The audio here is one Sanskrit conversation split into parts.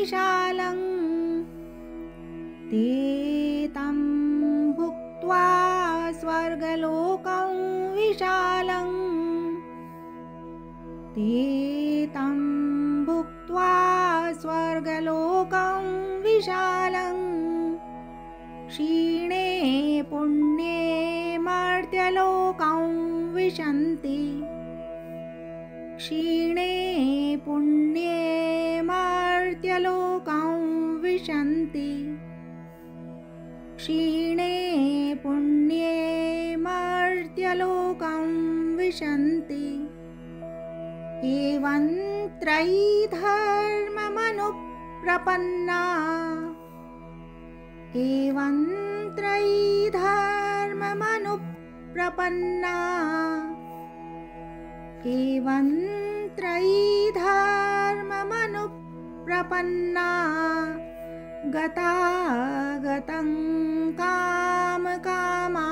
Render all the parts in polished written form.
विशालं ते तं भुक्त्वा स्वर्गलोकं विशालं ते तं भुक्त्वा स्वर्गलोकं विशालं क्षीणे पुण्ये मर्त्यलोकं विशन्ति क्षीणे पुण्ये मर्त्यलोकं विशन्ति क्षीणे पुण्ये मर्त्यलोकं विशन्ति एवं त्रयीधर्ममनुप्रपन्ना एवं त्रयीधर्ममनुप्रपन्ना एवं त्रयीधर्ममनुप्रपन्ना गतागतं कामकामा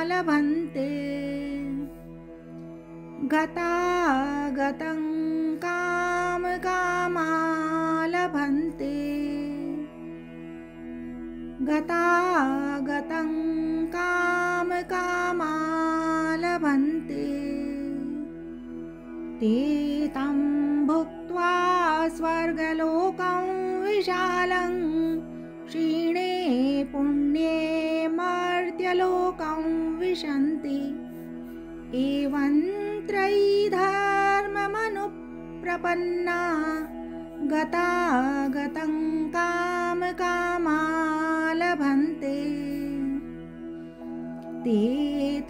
लभन्ते गतागतं कामकामा लभन्ते गतागतं कामकामा लभन्ते ते तं भुक्त्वा स्वर्गलोकं विशालं क्षीणे पुण्ये मर्त्यलोकं विशन्ति एवं त्रयीधर्ममनुप्रपन्ना गतागतं कामकामा लभन्ते ते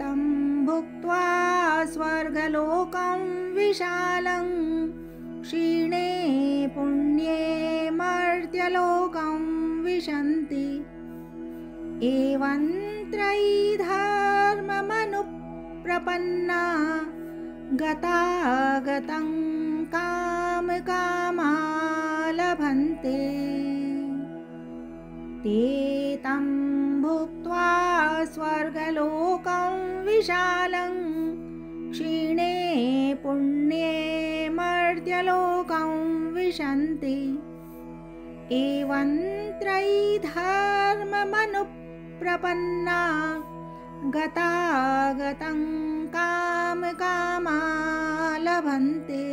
तं भुक्त्वा स्वर्गलोकं विशालं क्षीणे पुण्ये मर्त्यलोकं विशन्ति एवं त्रयीधर्ममनुप्रपन्ना गतागतं कामकामा लभन्ते ते तं भुक्त्वा स्वर्गलोकं विशालं क्षीणे पुण्ये मर्त्यलोकं विशन्ति एवं त्रयीधर्ममनुप्रपन्ना गतागतं कामकामा लभन्ते।